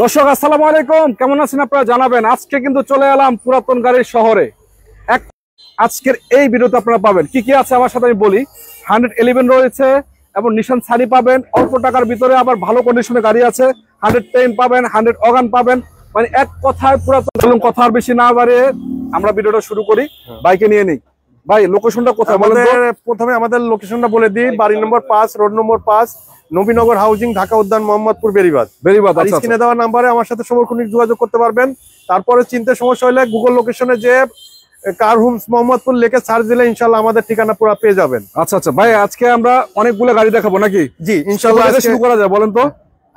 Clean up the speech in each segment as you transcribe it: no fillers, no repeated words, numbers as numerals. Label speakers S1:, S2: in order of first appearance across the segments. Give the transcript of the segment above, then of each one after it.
S1: দর্শক আসসালামু আলাইকুম, কেমন আছেন আপনারা জানাবেন। আজকে কিন্তু চলে এলাম পুরাতন গাড়ির শহরে। আজকের এই ভিডিওতে আপনারা পাবেন কি কি আছে আমার সাথে আমি বলি। 111 রয়েছে এবং নিশান সানি পাবেন অল্প টাকার ভিতরে, আবার ভালো কন্ডিশনে গাড়ি আছে। 110 পাবেন, 100 অগান পাবেন, মানে এক কথায় পুরাতন। কথা আর বেশি না বাড়িয়ে আমরা ভিডিওটা শুরু করি। বাইকে নিয়ে নিই ভাই, লোকেশনটা কোথায় বলেন তো?
S2: প্রথমে আমাদের লোকেশনটা বলে দিই। বাড়ি নম্বর 5, road number 5, Nabinagar housing, Dhaka উদ্যান, মোহাম্মদপুর, বেরিবাদ। স্ক্রিনে দেওয়া নাম্বারে আমার সাথে সামগ্রিক যোগাযোগ করতে পারবেন। তারপরে চিনতে সমস্যা হলে গুগল লোকেশনে যে কার হোমস মোহাম্মদপুর লিখে সার্চ দিলে ইনশাআল্লাহ আমাদের ঠিকানা পুরো পেয়ে যাবেন।
S1: আচ্ছা আচ্ছা ভাই, আজকে আমরা অনেকগুলো গাড়ি দেখাবো নাকি?
S2: জি ইনশাআল্লাহ।
S1: শুরু করা যায় বলেন তো।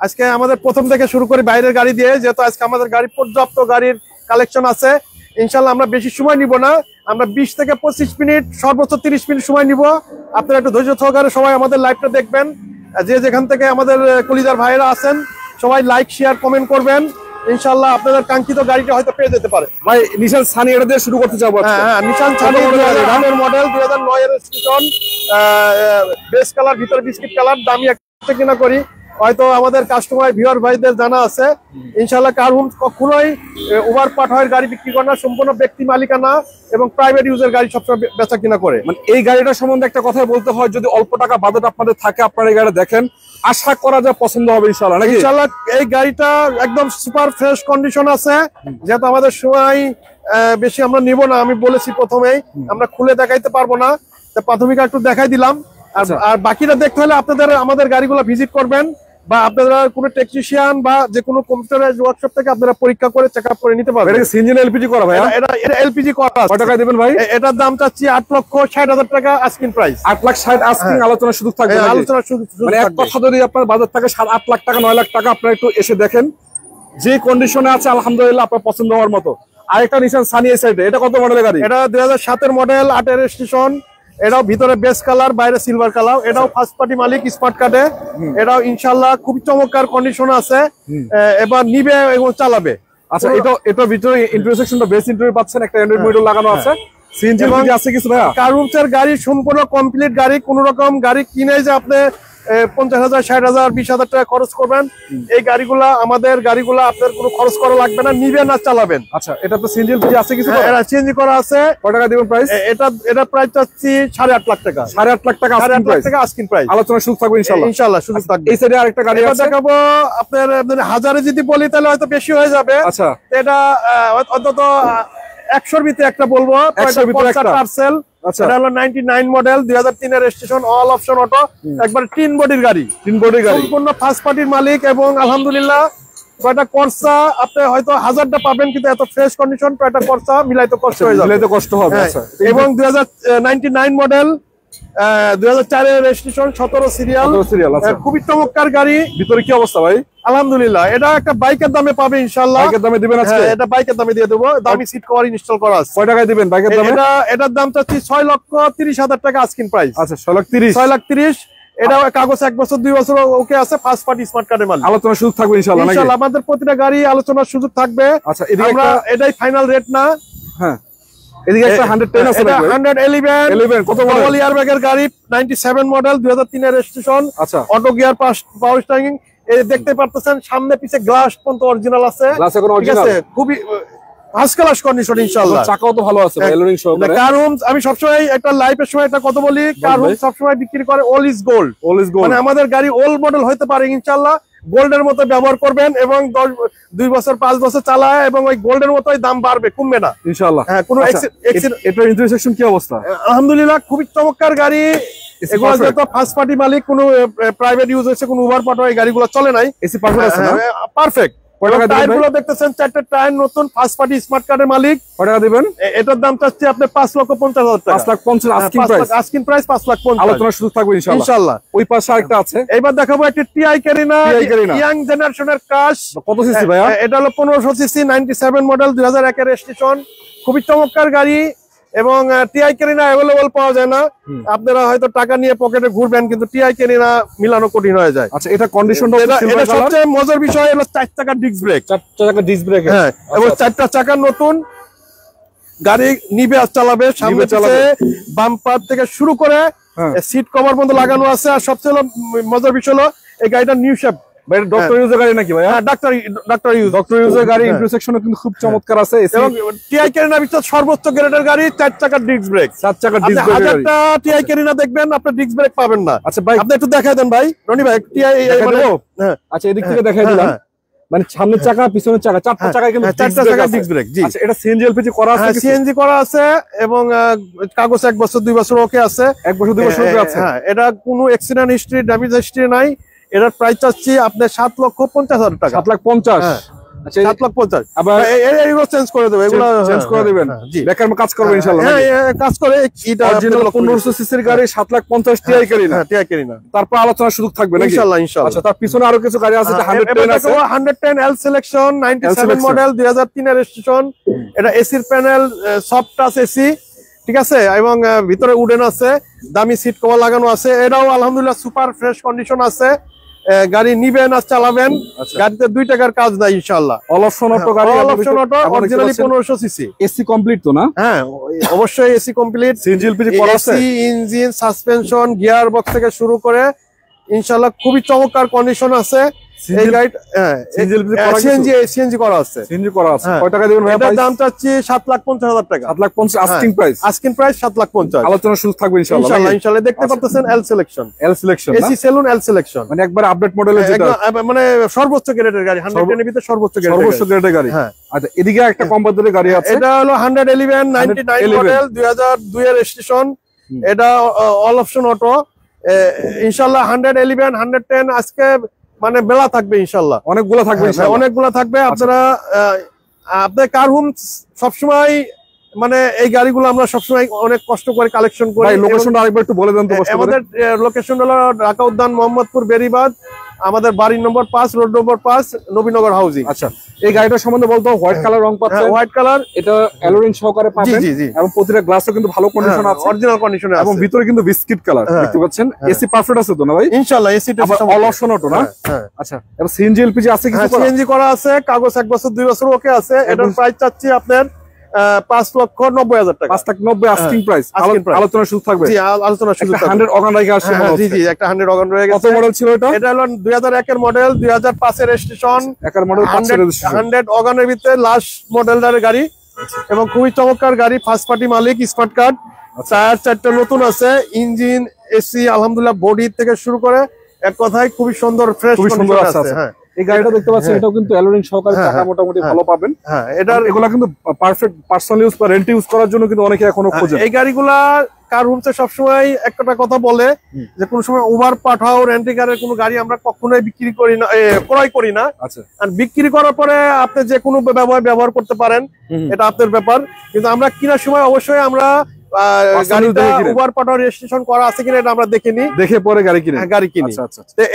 S2: আজকে আমাদের প্রথম থেকে শুরু করি বাইরের গাড়ি দিয়ে, যেহেতু আজকে আমাদের গাড়ি পর্যাপ্ত গাড়ির কালেকশন আছে। ইনশাআল্লাহ আমরা বেশি সময় নিব না, আমরা 20 থেকে 25 মিনিট, সর্বোচ্চ 30 মিনিট সময় নিব। আপনারা একটু ধৈর্য সহকারে সবাই আমাদের লাইভটা দেখবেন। যে যেখান থেকে আমাদের কলিজার ভাইরা আছেন সবাই লাইক, শেয়ার, কমেন্ট করবেন। ইনশাআল্লাহ আপনাদের কাঙ্ক্ষিত গাড়িটা হয়তো পেয়ে যেতে পারে।
S1: ভাই নিশান সানি এটা দিয়ে শুরু করতে যাবো।
S2: হ্যাঁ, নিশান সানি মডেল 2009 এর স্টেশন, বেস কালার, ভিতরে বিস্কিট কালার। দামি একটা কিনা করি, হয়তো আমাদের কাস্টমার ভিউয়ার ভাইদের জানা আছে। ইনশাআল্লাহ কার হোমস কখনোই ওভার পাঠাওয়ের গাড়ি বিক্রি করে না, সম্পূর্ণ ব্যক্তি মালিকানা এবং প্রাইভেট ইউজের গাড়ি সবসময় বেচা কিনা করে।
S1: মানে এই গাড়িটা সম্বন্ধে একটা কথা বলতে হয়, যদি অল্প টাকা বাজেট আপনাদের থাকে, আপনারা এই গাড়ি দেখেন, আশা করা যায় পছন্দ হবে ইনশাআল্লাহ নাকি?
S2: ইনশাআল্লাহ এই গাড়িটা একদম সুপার ফ্রেশ কন্ডিশন আছে। যেহেতু আমাদের সময় বেশি আমরা নিব না, আমি বলেছি প্রথমেই আমরা খুলে দেখাইতে পারবো না, প্রাথমিক একটু দেখাই দিলাম। আর বাকিটা দেখতে হলে আপনাদের আমাদের গাড়িগুলো ভিজিট করবেন, বা আপনারা কোনো টেকনিশিয়ান বা যে কোনো কম্পিউটারাইজ ওয়ার্কশপ থেকে আপনারা পরীক্ষা করে চেকআপ করে নিতে পারবেন।
S1: এটা সিএনজি না এলপিজি করা ভাই?
S2: এটা এলপিজি করা।
S1: কত টাকা দিবেন ভাই?
S2: এটার দাম চাচ্ছি 8,60,000 টাকা আস্কিং প্রাইস।
S1: 8,60,000 আস্কিং, আলোচনা সুযোগ থাকবে।
S2: আলোচনা সুযোগ
S1: মানে এক কথা, যদি আপনার বাজার থাকে 7-8 লাখ টাকা, 9 লাখ টাকা, আপনারা একটু এসে দেখেন যে কন্ডিশনে আছে, আলহামদুলিল্লাহ আপনার পছন্দ হওয়ার মতো। আরেকটা নিশান সানি এই সাইডে, এটা কত মডেলের গাড়ি?
S2: এটা 2007 এর মডেল, 8 এর রেজিস্ট্রেশন। এটাও ভিতরে বেস কালার, বাইরে সিলভার কালার। এটাও ফার্স্ট পার্টি মালিক, স্মার্ট কার্ডে। এটাও ইনশাআল্লাহ খুব চমৎকার কন্ডিশন আছে, এবার নিবে এবং চালাবে।
S1: আচ্ছা, এটা ভিতরে ইন্টারসেকশনটা বেস ইন্টারভিউ পাচ্ছেন, একটা অ্যান্ড্রয়েড মডেল লাগানো আছে। সিএনজি আছে কিছু ভাইয়া?
S2: কার হোমসের গাড়ি সম্পূর্ণ কমপ্লিট গাড়ি। কোন রকম গাড়ি কিনে যে আপনি 50,000, 60,000, 20,000 টাকা খরচ করবেন, এই গাড়িগুলা আমাদের গাড়িগুলা আপনার কোনো খরচ করা লাগবে না, নিবেন আর চালাবেন।
S1: আচ্ছা, এটা তো সিএনজি আছে কিছু?
S2: এটা সিএনজি করা আছে।
S1: কত টাকা দিবেন প্রাইস?
S2: এটা প্রাইস চাচ্ছি 8.5 লাখ টাকা।
S1: 8.5 লাখ টাকা
S2: আস্কিং প্রাইস।
S1: আলোচনা সুযোগ থাকবে ইনশাআল্লাহ।
S2: ইনশাআল্লাহ সুযোগ থাকবে।
S1: এই সাইডে আরেকটা গাড়ি আছে
S2: দেখাবো। আপনার হাজারে যদি বলি তাহলে হয়তো বেশি হয়ে যাবে।
S1: আচ্ছা,
S2: এটা অন্তত 100-র ভিতরে একটা বলবো। পার্সেল। এটা হলো 99 মডেল, 2003 এর রেজিস্ট্রেশন, অল অপশন অটো, একবার টিন বডির গাড়ি। সম্পূর্ণ ফার্স্ট পার্টির মালিক, এবং আলহামদুলিল্লাহ কয়টা করসা আপনি হয়তো 1000টা পাবেন, কিন্তু এত ফ্রেশ কন্ডিশন কয়টা করসা মিলাইতে কষ্ট হয়ে যাবে,
S1: কষ্ট হবে।
S2: এবং 2099 মডেল, 2004 এর রেজিস্ট্রেশন, 17 সিরিয়াল। খুবই চমৎকার গাড়ি।
S1: ভিতরে কি অবস্থা ভাই?
S2: আলহামদুলিল্লাহ এটা একটা বাইকের দামে পাবে ইনশাআল্লাহ।
S1: বাইকের দামে দিবেন আজকে?
S2: এটা বাইকের দামে দিয়ে দেবো। দামি সিট কভার ইনস্টল করা আছে।
S1: কয় টাকায় দিবেন বাইকের দামে?
S2: এটার দাম চাচ্ছি 6,30,000 টাকা আস্কিং প্রাইস।
S1: আচ্ছা, 6,30,000।
S2: 6,30,000। এটা কাগজ 1 বছর 2 বছর ওকে আছে, ফার্স্ট পার্টি স্মার্ট কার্ডের মালিক।
S1: আলোচনার সুযোগ থাকবে ইনশাআল্লাহ।
S2: ইনশাআল্লাহ আমাদের প্রতিটা গাড়ি আলোচনার সুযোগ থাকবে।
S1: আচ্ছা,
S2: আমরা এটাই ফাইনাল রেট না। হ্যাঁ,
S1: এদিকে একটা 110 আছে।
S2: এটা 111
S1: কত মডেল?
S2: ডবল এয়ারব্যাগের গাড়ি, 97 মডেল, 2003 এর রেজিস্ট্রেশন।
S1: আচ্ছা,
S2: অটো গিয়ার, পাওয়ার স্টিয়ারিং। এই দেখতে পারতেছেন সামনে পিছে গ্লাস পর্যন্ত অরিজিনাল আছে। ঠিক আছে, খুবই ফার্স্ট ক্লাস কন্ডিশন ইনশাআল্লাহ।
S1: চাকাও তো ভালো আছে ভাই, এলোরিং সহকারে।
S2: কার হোমস আমি সবসময় একটা লাইভের সময় একটা কথা বলি, কার হোমস সবসময় বিক্রি করে অল ইজ গোল্ড। মানে আমাদের গাড়ি ওল্ড মডেল হতে পারে, ইনশাআল্লাহ গোল্ডের মতো ব্যবহার করবেন, এবং 2 বছর 5 বছর চালায়, এবং ওই গোল্ডের মতোই দাম বাড়বে, কমবে না ইনশাআল্লাহ। হ্যাঁ, কোনো
S1: এটা ইন্টারসেকশন কি অবস্থা?
S2: আলহামদুলিল্লাহ খুবই চমৎকার গাড়ি। এগুলো যেহেতু ফার্স্ট পার্টি মালিক, কোনো প্রাইভেট ইউজ হচ্ছে, কোনো উবার পাঠাও এই গাড়িগুলো চলে নাই।
S1: এসি পারফেক্ট আছে না?
S2: পারফেক্ট। টায়ারগুলো দেখতেছেন 4টা টায়ার নতুন, ফার্স্ট পার্টি স্মার্ট কার্ডের মালিক।
S1: কত টাকা দিবেন?
S2: এটার দাম চাচ্ছি আপনি 5,50,000 টাকা।
S1: 5,50,000 আস্কিং প্রাইস।
S2: 5,50,000
S1: আলোচনার সুযোগ থাকবে ইনশাআল্লাহ। ওই পাশে আরেকটা আছে।
S2: এইবার দেখাবো একটা টিআই ক্যারিনা, ইয়াং জেনারেশনের কাশ।
S1: কত সিসি ভাইয়া?
S2: এটা হলো 1500 সিসি, 97 মডেল, 2001 এর রেজিস্ট্রেশন। খুবই চমৎকার গাড়ি, এবং টিআই ক্যারিনা অ্যাভেলেবল পাওয়া যায় না। আপনারা হয়তো টাকা নিয়ে পকেটে ঘুরবেন, কিন্তু টিআই ক্যারিনা মিলানো কঠিন হয়ে যায়।
S1: আচ্ছা, এটা কন্ডিশনটা
S2: এটা সবচেয়ে মজার বিষয় হলো 4 চাকার ডিস্ক ব্রেক।
S1: 4 চাকার ডিস্ক ব্রেক।
S2: হ্যাঁ, এবং 4টা চাকা নতুন। গাড়ি নিবে আর চালাবে, সামনে চালাবে, বাম্পার থেকে শুরু করে সিট কভার পর্যন্ত লাগানো আছে। আর সবচেয়ে মজার বিষয় হলো এই গাড়িটা নিউ শেপ
S1: ভাই ডক্টর ইউজের গাড়ি নাকি ভাই?
S2: হ্যাঁ, ডক্টর
S1: ইউজের গাড়ি, ইন্টারসেকশনও কিন্তু খুব চমৎকার আছে।
S2: এবং টিআই ক্যারিনা ভিতর সর্বোচ্চ গ্রেডের গাড়ি, 4 চাকার ডিস্ক ব্রেক।
S1: 4 চাকার ডিস্ক ব্রেক।
S2: 1000টা টিআই ক্যারিনা দেখবেন, আপনি ডিস্ক ব্রেক পাবেন না।
S1: আচ্ছা ভাই,
S2: আপনি একটু দেখায় দেন ভাই, রনি ভাই টিআই।
S1: আচ্ছা, এদিক থেকে দেখাই দিলাম, মানে সামনের চাকা পিছনের চাকা 4টা চাকায় কিন্তু
S2: 4টা চাকা ডিস্ক ব্রেক। জি,
S1: আচ্ছা, এটা সিএনজি এলপিজি করা আছে?
S2: সিএনজি করা আছে এবং কাগজ 1 বছর 2 বছর ওকে আছে।
S1: 1 বছর 2 বছর ওকে আছে।
S2: হ্যাঁ, এটা কোনো অ্যাক্সিডেন্ট হিস্ট্রি, ড্যামেজ হিস্ট্রি নাই। এটার প্রাইস চাচ্ছি আপনার 7,50,000 টাকা।
S1: 7,50,000।
S2: আচ্ছা, 7,50,000
S1: আবার
S2: এগুলো চেঞ্জ করে দেব, এগুলো
S1: চেঞ্জ করে দিবেন।
S2: জি,
S1: বেকার কাজ করবে ইনশাআল্লাহ।
S2: হ্যাঁ, কাজ করে। এটা
S1: অরিজিনাল 1500 সিসির গাড়ি 7,50,000 টিআই ক্যারিনা।
S2: হ্যাঁ, টিআই ক্যারিনা।
S1: তারপর আলোচনার সুযোগ থাকবে নাকি?
S2: ইনশাআল্লাহ।
S1: আচ্ছা, তার পিছনে আরো কিছু গাড়ি আছে, 110 আছে।
S2: 110 এল সিলেকশন 97 মডেল, 2003 এর রেজিস্ট্রেশন। এটা এসির প্যানেল, সফট টাচ এসি, ঠিক আছে, এবং ভিতরে উডেন আছে, দামি সিট কভার লাগানো আছে। এটাও আলহামদুলিল্লাহ সুপার ফ্রেশ কন্ডিশন আছে। গাড়ি নিবেন আর চালাবেন, গাড়িতে 2 টাকার কাজ নাই ইনশাআল্লাহ।
S1: অল অপশন অটো গাড়ি,
S2: all option auto, originally 1500 CC.
S1: AC complete তো না?
S2: হ্যাঁ, অবশ্যই এসি কমপ্লিট।
S1: সিএনজি এলপিজি করা আছে।
S2: AC, engine, suspension, gear box থেকে শুরু করে ইনশাআল্লাহ খুবই চমৎকার কন্ডিশন আছে এই গাড়ি। সিএনজি করা আছে।
S1: সিএনজি করা আছে। কয় টাকা দিবেন ভাই?
S2: এটার দাম চাচ্ছি 7,50,000 টাকা।
S1: 7,50,000 আস্কিং প্রাইস।
S2: Asking price 7,50,000।
S1: আলোচনা সুযোগ থাকবে ইনশাআল্লাহ।
S2: ইনশাআল্লাহ দেখতে পাচ্ছেন এল সিলেকশন।
S1: এল সিলেকশন,
S2: এসি সেলুন এল সিলেকশন,
S1: মানে একবার আপডেট মডেলের যেটা,
S2: মানে সর্বোচ্চ গ্রেডের গাড়ি, 110 এর ভিতরে সর্বোচ্চ
S1: গ্রেডের গাড়ি।
S2: হ্যাঁ।
S1: আচ্ছা, এদিকে একটা কম বাজেটের গাড়ি আছে।
S2: এটা হলো 111 99 মডেল, 2002 এর রেজিস্ট্রেশন। এটা অল অপশন অটো। ইনশাআল্লাহ 111 110 আজকে মানে বেলা থাকবে ইনশাআল্লাহ,
S1: অনেকগুলো থাকবে ইনশাআল্লাহ,
S2: অনেকগুলো থাকবে। আপনারা আপনার কার হোম সবসময়, মানে এই গাড়িগুলো আমরা সবসময় অনেক কষ্ট করে কালেকশন করি।
S1: ভাই লোকেশনটা আরেকবার একটু বলে দেন তো।
S2: আমাদের লোকেশন হলো ঢাকা উদ্যান, মোহাম্মদপুর বেরিবাদ, আমাদের বাড়ি নম্বর 5, রোড নম্বর 5, নবীনগর হাউজিং।
S1: আচ্ছা, এই গাড়িটা সম্বন্ধে বলতো। হোয়াইট কালার রং পাচ্ছে,
S2: হোয়াইট কালার,
S1: এটা অ্যালোরিং সহকারে পাবেন।
S2: জি জি,
S1: এবং প্রতিটা গ্লাসও কিন্তু ভালো কন্ডিশন আছে,
S2: অরিজিনাল কন্ডিশনে আছে।
S1: এবং ভিতরে কিন্তু বিস্কিট কালার দেখতে পাচ্ছেন। এসি পারফেক্ট আছে তো না ভাই?
S2: ইনশাআল্লাহ এসিটা
S1: অল অপশন অটো না? আচ্ছা, এবং সিএনজি এলপিজি আছে কিছু?
S2: সিএনজি করা আছে, কাগজ 1 বছর 2 বছর ওকে আছে। এটার প্রাইস চাচ্ছি আপনার 5,90,000 টাকা।
S1: 5,90,000 আস্কিং প্রাইস। আলোচনা সুযোগ থাকবে।
S2: জি, আলোচনা সুযোগ থাকবে।
S1: 100 অগান রেখে আসছে।
S2: জি জি, একটা 100 অগান রয়ে গেছে।
S1: কত মডেল ছিল এটা?
S2: এটা হলো 2001 এর মডেল, 2005 এর রেজিস্ট্রেশন।
S1: 1 মডেল 5 এর রেজিস্ট্রেশন,
S2: 100 অগানের ভিতরে লাস্ট মডেলের গাড়ি, এবং খুবই চমৎকার গাড়ি। ফার্স্ট পার্টি মালিক, স্মার্ট কার্ড, টায়ার 4টা নতুন আছে, ইঞ্জিন, এসি আলহামদুলিল্লাহ বডি থেকে শুরু করে এক কথায় খুবই সুন্দর ফ্রেশ কন্ডিশন আছে। হ্যাঁ,
S1: এই গাড়িটা দেখতে পাচ্ছেন, এটাও কিন্তু অ্যালোরিং সহকারে, চাকা মোটামুটি ভালো পাবেন।
S2: হ্যাঁ, এগুলা
S1: কিন্তু পারফেক্ট পার্সোনাল ইউজ বা রেন্ট ইউজ করার জন্য কিন্তু অনেকে এখনো খোঁজে।
S2: এই গাড়িগুলা কার হোমসে সবসময় একটা কথা বলে যে কোন সময় ওভার পাঠাও, রেন্টি কারের কোনো গাড়ি আমরা কখনোই বিক্রি করি না, ক্রয় করি না।
S1: আচ্ছা,
S2: আর বিক্রি করার পরে আপনি যে কোনো ব্যবহার করতে পারেন, এটা আপনার ব্যাপার। কিন্তু আমরা কেনার সময় অবশ্যই আমরা গাড়িটা ওভার পাঠাও রেজিস্ট্রেশন করা আছে কিনা এটা আমরা দেখে নিই, দেখে পরে গাড়ি কিনি।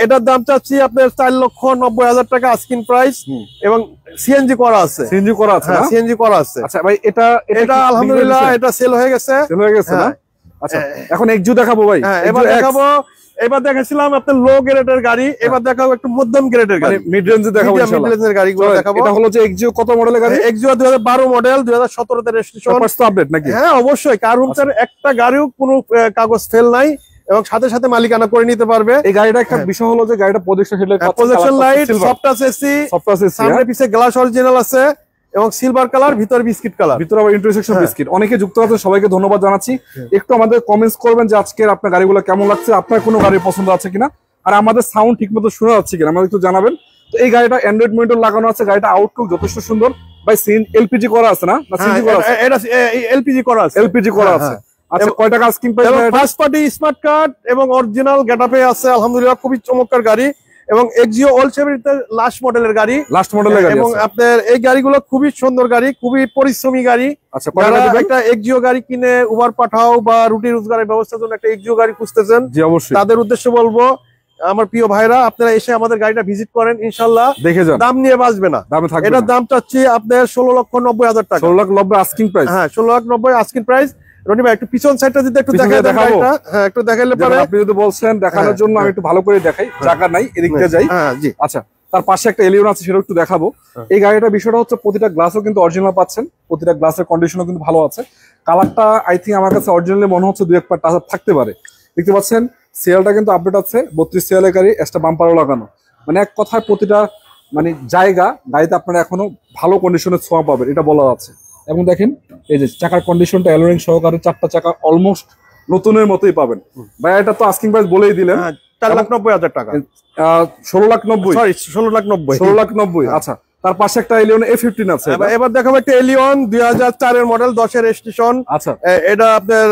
S2: এটার দাম চাচ্ছি আপনার 4,90,000 টাকা আস্কিং প্রাইস, এবং সিএনজি করা আছে। সিএনজি করা আছে। সিএনজি করা আছে।
S1: আচ্ছা ভাই, এটা
S2: আলহামদুলিল্লাহ এটা সেল হয়ে গেছে। সেল হয়ে গেছে না? আচ্ছা, এখন এক্সু দেখাবো ভাই। হ্যাঁ, এবার দেখাবো। এবার দেখাছিলাম আপনার লো গ্রেডের গাড়ি, এবার দেখাবো একটু মধ্যম গ্রেডের গাড়ি, মিড রেঞ্জে দেখাবো ইনশাআল্লাহ। মিড রেঞ্জের গাড়িগুলো দেখাবো। এটা হলো যে এক্সু কত মডেলের গাড়ি? এক্সু 2012 মডেল, 2017 তে রেজিস্ট্রেশন। ফার্স্ট আপডেট নাকি? হ্যাঁ, অবশ্যই। কার হোমসের একটা গাড়িও কোনো কাগজ ফেল নাই, এবং সাথে সাথে মালিকানা করে নিতে পারবে। এই গাড়িটা একটা বিষয় হলো যে গাড়িটা projection headlight, projection light, soft touch AC, সামনে পিছে গ্লাস অরিজিনাল আছে, এবং সিলভার কালার, ভিতর বিস্কিট কালার, ভিতর আবার ইন্টারসেকশন বিস্কিট। অনেকে যুক্ত আছে, সবাইকে ধন্যবাদ জানাচ্ছি। একটু আমাদের কমেন্টস করবেন যে আজকের আপনার গাড়িগুলো কেমন লাগছে, আপনার কোনো গাড়ি পছন্দ আছে কিনা, আর আমাদের সাউন্ড ঠিকমতো শোনা যাচ্ছে কিনা আমাদের একটু জানাবেন। তো এই গাড়িটা অ্যান্ড্রয়েড মনিটর লাগানো আছে, গাড়িটা আউটলুক যথেষ্ট সুন্দর। ভাই এলপিজি করা আছে না? সিএনজি করা আছে? এটা এলপিজি করা আছে। এলপিজি করা আছে। আচ্ছা, কয় টাকা asking price? First party smart card এবং অরিজিনাল গেটআপে আছে আলহামদুলিল্লাহ, খুবই চমৎকার গাড়ি, এবং এক্সিও অল সেভেরিতে লাস্ট মডেলের গাড়ি, লাস্ট মডেলের গাড়ি। এবং আপনার এই গাড়িগুলো খুবই সুন্দর গাড়ি, খুবই পরিশ্রমী গাড়ি। আচ্ছা, একটা এক্সিও গাড়ি কিনে উবার পাঠাও বা রুটি রোজগারের ব্যবস্থার জন্য একটা এক্সিও গাড়ি খুঁজতেছেন, জি অবশ্যই, তাদের উদ্দেশ্যে বলবো আমার প্রিয় ভাইরা, আপনারা এসে আমাদের গাড়িটা ভিজিট করেন, ইনশাআল্লাহ দেখে যান, দাম নিয়ে বাঁচবে না। এটার দাম চাচ্ছি আপনার 16,90,000 টাকা। 16,90,000 আস্কিং প্রাইস। হ্যাঁ, 16,90,000 আস্কিং প্রাইস। রনি ভাই একটু পিছন সাইডটা যদি একটু দেখাবো। হ্যাঁ, একটু দেখাইলে পারে। আপনি যদি বলছেন দেখানোর জন্য আমি একটু ভালো করে দেখাই, জায়গা নাই এদিকটা যাই। হ্যাঁ জি। আচ্ছা, তার পাশে একটা এলিয়ন আছে, সেটা একটু দেখাবো। এই গাড়িটার বিষয়টা হচ্ছে প্রতিটা গ্লাসও কিন্তু অরিজিনাল পাচ্ছেন, প্রতিটা গ্লাসের কন্ডিশনও কিন্তু ভালো আছে। কালারটা আই থিঙ্ক আমার কাছে অরিজিনালি মনে হচ্ছে 2-1 টাচ থাকতে পারে। দেখতে পাচ্ছেন সিএলটা কিন্তু আপডেট আছে, 32 সিএলের গাড়ি, একটা বাম্পারও লাগানো।
S1: মানে এক কথায় প্রতিটা মানে জায়গা গাড়িতে আপনারা এখনো ভালো কন্ডিশনের ছোঁয়া পাবেন, এটা বলা আছে। এবং দেখেন এই যে চাকার কন্ডিশনটা অ্যালোরিং সহকারে, চারটা চাকা অলমোস্ট নতুনের মতোই পাবেন। ভাই এটা তো আস্কিং প্রাইস বলেই দিলেন
S2: 4,90,000 টাকা,
S1: 16,90,000,
S2: সরি 16,90,000,
S1: 16,90,000। আচ্ছা, তার পাশে একটা এলিয়ন A15 আছে।
S2: এবার দেখাবো একটা এলিয়ন 2004 এর মডেল, 10 এর রেজিস্ট্রেশন।
S1: আচ্ছা,
S2: এটা আপনার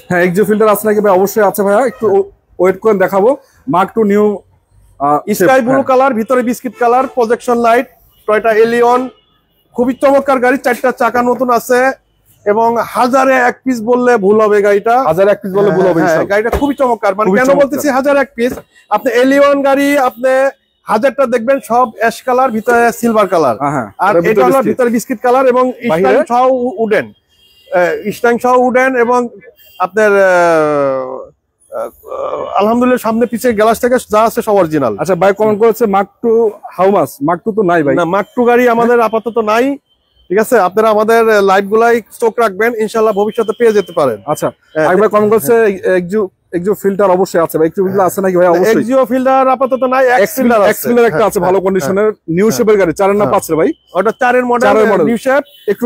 S1: হ্যাঁ এক্সিও ফিল্টার আছে নাকি ভাই? অবশ্যই আছে ভাইয়া, একটু ওয়েট করেন দেখাবো। Mark two new
S2: sky blue colour, ভিতরে biscuit colour, projection light, Toyota Allion, খুবই চমৎকার গাড়ি। 4টা চাকা নতুন আছে এবং 1001 পিস বললে ভুল হবে, গাড়িটা
S1: 1001 পিস বললে ভুল হবে।
S2: গাড়িটা খুবই চমৎকার। মানে কেন বলতেছি 1001 পিস, আপনি এলিয়ন গাড়ি আপনি 1000টা দেখবেন সব অ্যাশ কালার, ভিতরে সিলভার কালার, আর এটা হলো ভিতরে বিস্কিট কালার এবং স্টাইল সহ উডেন, এবং আপনার আলহামদুলিল্লাহ সামনে পিছে গ্লাস থেকে যা আছে সব অরিজিনাল।
S1: আচ্ছা ভাই কমেন্ট করেছে mark two how much? Mark two তো নাই ভাই,
S2: না মার্ক টু গাড়ি আমাদের আপাতত নাই। ঠিক আছে, আপনারা আমাদের লাইভ গুলাই স্টক রাখবেন, ইনশাআল্লাহ ভবিষ্যতে পেয়ে যেতে পারেন।
S1: আচ্ছা, একবার কমেন্ট করছে এক্সিও ফিল্টার অবশ্যই আছে ভাই, এক্সিও ফিল্টার আছে নাকি ভাই? অবশ্যই
S2: এক্সিও ফিল্টার আপাতত নাই, এক্স
S1: ফিল্টার একটা আছে ভালো কন্ডিশনের, নিউ শেপের গাড়ি, 4 এর না 5 এর ভাই?
S2: ওটা 4 এর মডেল, নিউ শেপ।
S1: একটু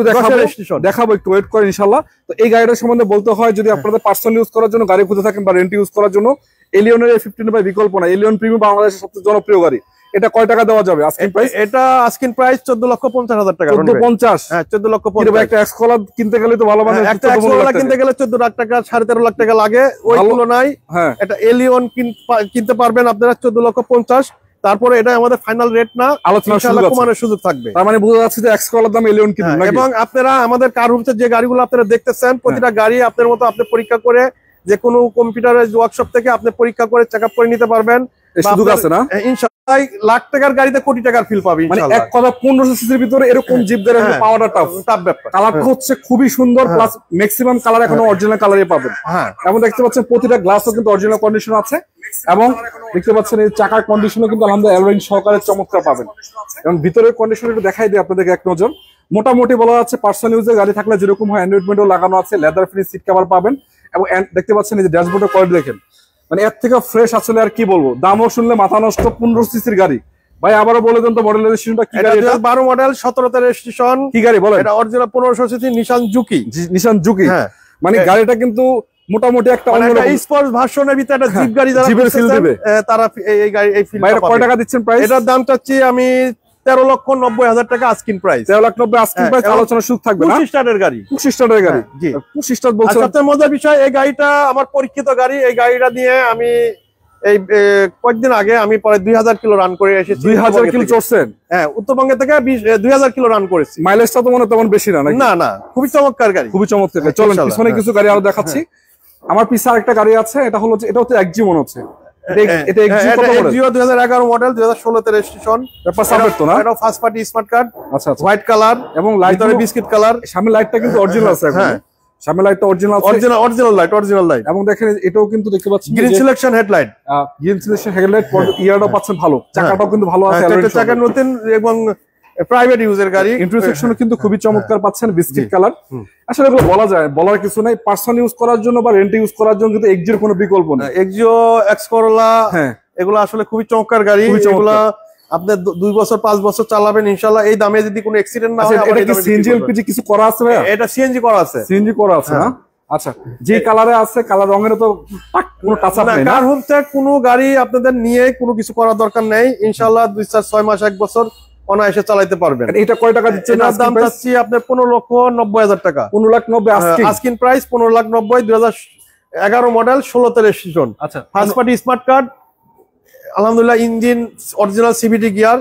S1: দেখাবো, একটু ওয়েট করেন ইনশাআল্লাহ। তো এই গাড়িটার সম্বন্ধে বলতে হয়, যদি আপনাদের পার্সোনাল ইউজ করার জন্য গাড়ি খুঁজে থাকেন বা রেন্ট ইউজ করার জন্য, এলিয়নের A15 ভাই বিকল্প না। এলিয়ন প্রিমিয়াম বাংলাদেশের সবচেয়ে জনপ্রিয় গাড়ি। এটা কয় টাকা দেওয়া যাবে আস্কিং প্রাইস?
S2: এটা আস্কিং প্রাইস 14,50,000 টাকা।
S1: 14,50?
S2: হ্যাঁ 14,50,000।
S1: একটা এক্স কলার কিনতে গেলে তো ভালো, মানে
S2: একটা এক্স কলার কিনতে গেলে 14 লাখ টাকা, 13.5 লাখ টাকা লাগে। ওই তুলনায় এটা এলিয়ন কিনতে পারবেন আপনারা 14,50,000। তারপরে এটা আমাদের ফাইনাল রেট না, ইনশাআল্লাহ কমানোর সুযোগ থাকবে।
S1: তার মানে বোঝা যাচ্ছে যে এক্স কলার দাম এলিয়ন কিনবেন।
S2: এবং আপনারা আমাদের কার রুমসে যে গাড়িগুলো আপনারা দেখতেছেন, প্রতিটা গাড়ি আপনার মতো আপনি পরীক্ষা করে, যে কোনো কম্পিউটারের ওয়ার্কশপ থেকে আপনি পরীক্ষা করে চেকআপ করে নিতে পারবেন।
S1: সুযোগ আছে না?
S2: ইনশাআল্লাহ লাখ টাকার গাড়িতে কোটি টাকার ফিল পাবে ইনশাআল্লাহ।
S1: এক কথা 1500 সিসির ভিতরে এরকম জিপ গাড়ি পাওয়াটা টাফ ব্যাপার। কালারটা হচ্ছে খুবই সুন্দর, প্লাস ম্যাক্সিমাম কালার এখন অরিজিনাল কালারই পাবেন। এবং দেখতে পাচ্ছেন প্রতিটা গ্লাসও কিন্তু অরিজিনাল কন্ডিশন আছে, এবং দেখতে পাচ্ছেন এই চাকার কন্ডিশনও কিন্তু আলহামদুলিল্লাহ অ্যালোরিং সহকারে চমৎকার পাবেন। এবং ভিতরের কন্ডিশন একটু দেখাই দিই আপনাদেরকে এক নজর। মোটামুটি বলা যাচ্ছে পার্সোনাল ইউজে গাড়ি থাকলে যেরকম হয়, অ্যান্ড্রয়েড মেন্টও লাগানো আছে, লেদার ফিনিশ সিট কভার পাবেন। এবং দেখতে পাচ্ছেন এই যে ড্যাশবোর্ডের কোয়ালিটি দেখেন, মানে এর থেকে ফ্রেশ আসলে আর কি বলবো। দামও শুনলে মাথা নষ্ট, 1500 সিসির গাড়ি। ভাই আবারও বলে দেন তো মডেল রেজিস্ট্রেশনটা কি গাড়ি? এটা
S2: 12 মডেল, 17তে রেজিস্ট্রেশন।
S1: কি গাড়ি বলেন?
S2: এটা অরিজিনাল 1500 সিসি নিশান জুকি।
S1: নিশান জুকি, মানে গাড়িটা কিন্তু মোটামুটি একটা অন্যরকম
S2: স্পোর্টস ভার্সনের ভিতরে একটা জিপ গাড়ি যারা
S1: জিপের ফিল দিবে,
S2: তারা এই গাড়ি এই ফিলটা পাবে।
S1: কয় টাকা দিচ্ছেন প্রাইস?
S2: এটার দাম চাচ্ছি আমি 13,90,000 টাকা আস্কিং প্রাইস।
S1: 13,90,000 আস্কিং প্রাইস, আলোচনা সুযোগ থাকবে না?
S2: 25 স্টারের গাড়ি,
S1: 25 স্টারের গাড়ি।
S2: জি
S1: 25 স্টার বলছেন।
S2: সবচেয়ে মজার বিষয়, এই গাড়িটা আমার পরীক্ষিত গাড়ি। এই গাড়িটা দিয়ে আমি এই কয়েকদিন আগে আমি প্রায় 2000 কিলো রান করে এসেছি।
S1: 2000 কিলো চড়ছেন?
S2: হ্যাঁ, উত্তরবঙ্গে থেকে 2000 কিলো রান করেছি।
S1: মাইলেজটা তো মনে তেমন বেশি না নাকি?
S2: না না, খুবই চমৎকার গাড়ি,
S1: খুবই চমৎকার। চলেন পিছনে কিছু গাড়ি আরো দেখাচ্ছি। আমার পিছে আরেকটা গাড়ি আছে, এটা হলো এটা হচ্ছে এক্সিও মনে হচ্ছে। এটা
S2: এক্সিও 2011 মডেল, 2016 তে রেজিস্ট্রেশন।
S1: ব্যাপার সাবের তো না?
S2: এটা ফার্স্ট পার্টি স্মার্ট কার্ড।
S1: আচ্ছা,
S2: হোয়াইট কালার
S1: এবং লাইটের
S2: বিস্কিট কালার।
S1: সামনে লাইটটা কিন্তু অরিজিনাল আছে এখন। সামনে লাইটটা অরিজিনাল লাইট। এবং দেখেন এটাও কিন্তু দেখতে পাচ্ছেন
S2: green selection headlight,
S1: green selection headlight, ইয়ারটাও পাচ্ছেন ভালো, চাকাটাও কিন্তু ভালো আছে,
S2: চাকা নতুন এবং প্রাইভেট ইউজের গাড়ি।
S1: ইন্টারসেকশনও কিন্তু খুবই চমৎকার পাচ্ছেন, বিস্কিট কালার। আসলে এগুলো বলা যায়, বলার কিছু নাই। পার্সোনাল ইউজ করার জন্য বা রেন্ট ইউজ করার জন্য কিন্তু এক্সিওর কোনো বিকল্প নেই।
S2: এক্সিও, এক্স করোলা, এগুলো আসলে খুবই চমৎকার গাড়ি। এগুলা আপনি 2 বছর 5 বছর চালাবেন ইনশাআল্লাহ। এই দামে যদি কোনো অ্যাক্সিডেন্ট না হয়।
S1: এটা কি সিএনজি এলপিজি কিছু করা আছে ভাই?
S2: এটা সিএনজি করা আছে।
S1: সিএনজি করা আছে না? আচ্ছা, যে কালারে আছে, কালার রঙের তো কোনো টাচ আপ নাই না?
S2: কার হোমসে কোনো গাড়ি আপনাদের নিয়ে কোনো কিছু করার দরকার নেই ইনশাআল্লাহ। 2 4 6 মাস 1 বছর অনায়াসে চালাতে পারবেন।
S1: এটা কয় টাকা দিচ্ছেন?
S2: এটার দাম চাচ্ছি আপনার 15,90,000 টাকা।
S1: 15,90,000
S2: আস্কিং প্রাইস। 15,90,000, 2011 মডেল, 16তে রেজিস্ট্রেশন।
S1: আচ্ছা,
S2: ফার্স্ট পার্টি স্মার্ট কার্ড, আলহামদুলিল্লাহ ইঞ্জিন অরিজিনাল, সিভিটি গিয়ার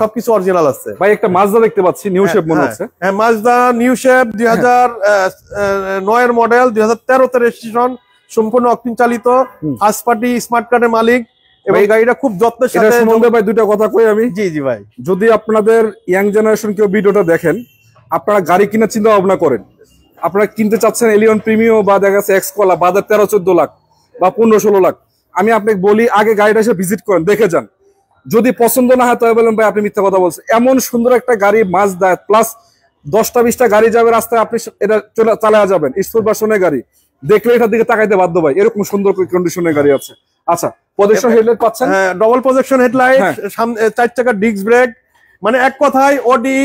S2: সবকিছু অরিজিনাল আছে।
S1: ভাই একটা মাজদা দেখতে পাচ্ছি, নিউ শেপ মনে হচ্ছে।
S2: হ্যাঁ, মাজদা নিউ শেপ, 2009 এর মডেল, 2013তে রেজিস্ট্রেশন, সম্পূর্ণ অকটেন চালিত, ফার্স্ট পার্টি স্মার্ট কার্ডের মালিক। এবং গাড়িটা খুব যত্নের সাথে।
S1: এটা সম্বন্ধে ভাই দুইটা কথা কই আমি।
S2: জি ভাই,
S1: যদি আপনাদের ইয়াং জেনারেশন কেউ ভিডিওটা দেখেন, আপনারা গাড়ি কেনার চিন্তা ভাবনা করেন, আপনারা কিনতে চাচ্ছেন এলিয়ন প্রিমিয়াম বা দেখা যাচ্ছে এক্স কলা, বাজার 13-14 লাখ বা 15-16 লাখ, আমি আপনাকে বলি আগে গাড়িটা এসে ভিজিট করেন, দেখে যান। যদি পছন্দ না হয় তবে বলেন ভাই আপনি মিথ্যা কথা বলছেন। এমন সুন্দর একটা গাড়ি, মাজদা, প্লাস 10টা-20টা গাড়ি যাবে রাস্তায়, আপনি এটা চালায়া যাবেন। স্পোর্ট ভার্সনের গাড়ি দেখলে এটার দিকে তাকাইতে বাধ্য ভাই, এরকম সুন্দর কন্ডিশনের গাড়ি আছে। আচ্ছা, প্রজেকশন হেডলাইট পাচ্ছেন,
S2: হ্যাঁ ডবল প্রজেকশন হেডলাইট, সামনে 4 চাকার ডিস্ক ব্রেক, মানে এক কথায় অডি,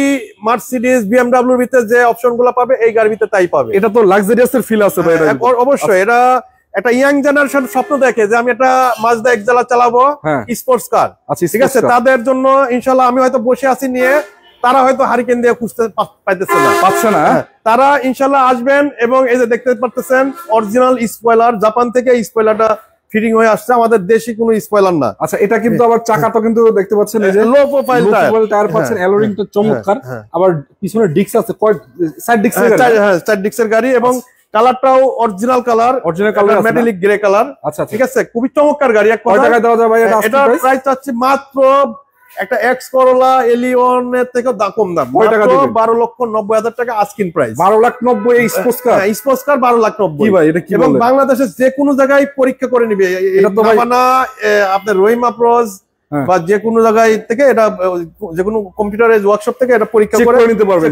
S2: মার্সিডিজ, বিএমডব্লিউ এর ভিতরে যে অপশন গুলো পাবে এই গাড়ির ভিতরে তাই পাবে।
S1: এটা তো লাক্সারিয়াস এর ফিল আছে ভাই।
S2: অবশ্যই এটা একটা ইয়াং জেনারেশন স্বপ্ন দেখে যে আমি একটা মাজদা এক্সেলা চালাবো, স্পোর্টস কার, ঠিক আছে, তাদের জন্য ইনশাআল্লাহ আমি হয়তো বসে আছি নিয়ে, তারা হয়তো হারিকেন দিয়ে খুঁজতে পাচ্ছে না, তারা ইনশাআল্লাহ আসবেন। এবং এই যে দেখতে পারতেছেন অরিজিনাল স্পয়লার, জাপান থেকে স্পয়লারটা ফিটিং হয়ে আসছে, আমাদের দেশি কোনো স্পয়লার না।
S1: আচ্ছা, এটা কিন্তু আবার চাকাটা কিন্তু দেখতে পাচ্ছেন এই যে
S2: লো প্রোফাইল
S1: টায়ার পাচ্ছেন, অ্যালোরিংটা চমৎকার, আবার পিছনে ডিস্ক আছে, সাইড ডিস্ক,
S2: হ্যাঁ সাইড ডিস্কের গাড়ি, এবং কালারটাও original colour, metallic grey colour. আচ্ছা ঠিক আছে, খুবই চমৎকার গাড়ি। কত টাকায় দেওয়া যায় ভাই এটা? এটা প্রাইস চাচ্ছি মাত্র একটা এক্স করোলা এলিয়ন এর থেকে কম দাম, 12,90,000 টাকা আস্কিং প্রাইস।
S1: 12,90,000 এই স্পোর্টস কার?
S2: Sports car 12,90,000।
S1: কি ভাই এটা কি বলেন?
S2: এবং বাংলাদেশের যে কোনো জায়গায় পরীক্ষা করে নিবে, এটা তো না আপনার রহিমা প্রোজ বা যে কোনো জায়গায় থেকে, এটা যে কোনো কম্পিউটারের ওয়ার্কশপ থেকে এটা পরীক্ষা করে নিতে পারবেন।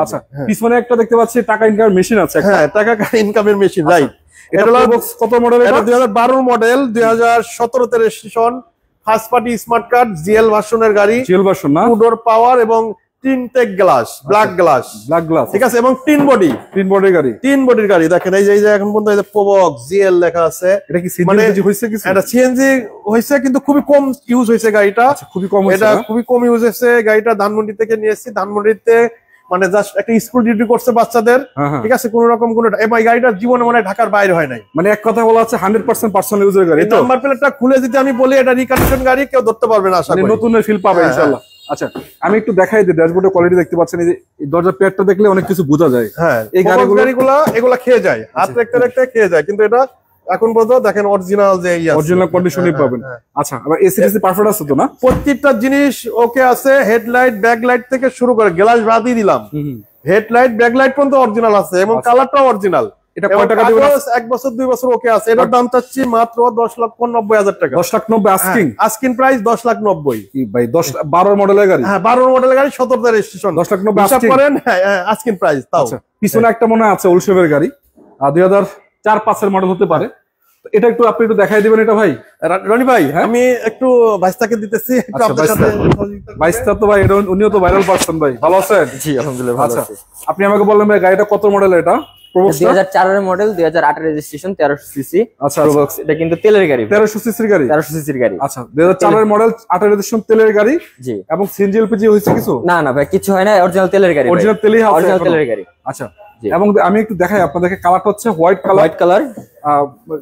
S1: আচ্ছা, পিছনে একটা দেখতে পাচ্ছি টাকা ইনকামের মেশিন আছে।
S2: হ্যাঁ, টাকা ইনকামের মেশিন, রাইট। এটা
S1: কত মডেল? এটা
S2: 2012 মডেল, 2017 তে registration, first party smart card, GL ভার্সনের গাড়ি,
S1: জিএল ভার্সন না,
S2: 2 ডোর পাওয়ার এবং টিনটেক গ্লাস, ব্ল্যাক গ্লাস, ঠিক আছে, এবং তিন বডির গাড়ি। দেখেন এই যে এখন পর্যন্ত এই যে প্রবক্স জিএল লেখা আছে।
S1: এটা কি সিএনজি হইছে? কিছু
S2: এটা সিএনজি হইছে, কিন্তু খুবই কম ইউজ হইছে গাড়িটা।
S1: খুবই কম,
S2: এটা খুবই কম ইউজ হয়েছে গাড়িটা। ধানমন্ডি থেকে নিয়েছি, ধানমন্ডিতে মানে জাস্ট একটা স্কুল ডিউটি করছে বাচ্চাদের, ঠিক আছে, কোন রকম কোনো এই গাড়িটার জীবনে মানে ঢাকার বাইরে হয় নাই।
S1: মানে এক কথা বলা আছে 100% পার্সোনাল ইউজের গাড়ি। তো
S2: নাম্বার প্লেটটা খুলে যদি আমি বলি এটা রিকন্ডিশন গাড়ি, কেউ ধরতে পারবে না, আশা করি
S1: নতুনের ফিল পাবে ইনশাআল্লাহ। আচ্ছা, আমি একটু দেখাই দিই ড্যাশবোর্ডের কোয়ালিটি। দেখতে পাচ্ছেন এই যে দরজার প্যাডটা দেখলে অনেক কিছু বোঝা যায়।
S2: হ্যাঁ, এই গাড়িগুলো এগুলা খেয়ে যায়, হাত রাখতে খেয়ে যায়, কিন্তু এটা এখন পর্যন্ত দেখেন অরিজিনাল যে
S1: অরিজিনাল কন্ডিশনই পাবেন। আচ্ছা, আবার এসিডিসি পারফেক্ট আছে তো না?
S2: প্রত্যেকটা জিনিস ওকে আছে। হেডলাইট, ব্যাকলাইট থেকে শুরু করে গ্লাস বাদই দিলাম, হেডলাইট ব্যাকলাইট পর্যন্ত অরিজিনাল আছে, এবং কালারটাও অরিজিনাল।
S1: এটা কয় টাকা দিবেন?
S2: 1 বছর 2 বছর ওকে আছে। এটার দাম চাচ্ছি মাত্র 10,90,000 টাকা।
S1: 10,90,000
S2: আস্কিং প্রাইস 10,90,000।
S1: কি ভাই, 12 মডেলের গাড়ি?
S2: হ্যাঁ, 12 মডেলের গাড়ি, 17 রেজিস্ট্রেশন,
S1: 10,90,000
S2: করেন। হ্যাঁ, আস্কিং প্রাইস তাও।
S1: পিছনে একটা মনে আছে উলশেভের গাড়ি, 2004-5 এর মডেল হতে পারে। এটা একটু আপনি একটু দেখাই দিবেন এটা ভাই।
S2: রনি ভাই, আমি একটু ভাইস্তাকে দিতেছি, একটু আপনার সাথে
S1: ভাইস্তা তো ভাই, উনিও তো ভাইরাল পারসন ভাই। ভালো আছেন?
S3: জি আলহামদুলিল্লাহ ভালো আছি।
S1: আপনি আমাকে বললেন ভাই গাড়িটা কত মডেল? এটা
S3: 2004 এর মডেল, 2008 এর রেজিস্ট্রেশন, 1300 সিসি।
S1: আচ্ছা,
S3: এটা কিন্তু তেলের গাড়ি,
S1: 1300 সিসির গাড়ি।
S3: 1300 সিসির গাড়ি।
S1: আচ্ছা, 2004 এর মডেল, 8 এর রেজিস্ট্রেশন, তেলের গাড়ি।
S3: জি।
S1: এবং সিএনজি এলপিজি হইছে কিছু?
S3: না না ভাই, কিছু হয় না, অরিজিনাল তেলের গাড়ি,
S1: অরিজিনাল তেলই আছে,
S3: অরিজিনাল তেলের গাড়ি।
S1: আচ্ছা, এবং আমি একটু দেখাই আপনাদেরকে, কালারটা হচ্ছে হোয়াইট কালার।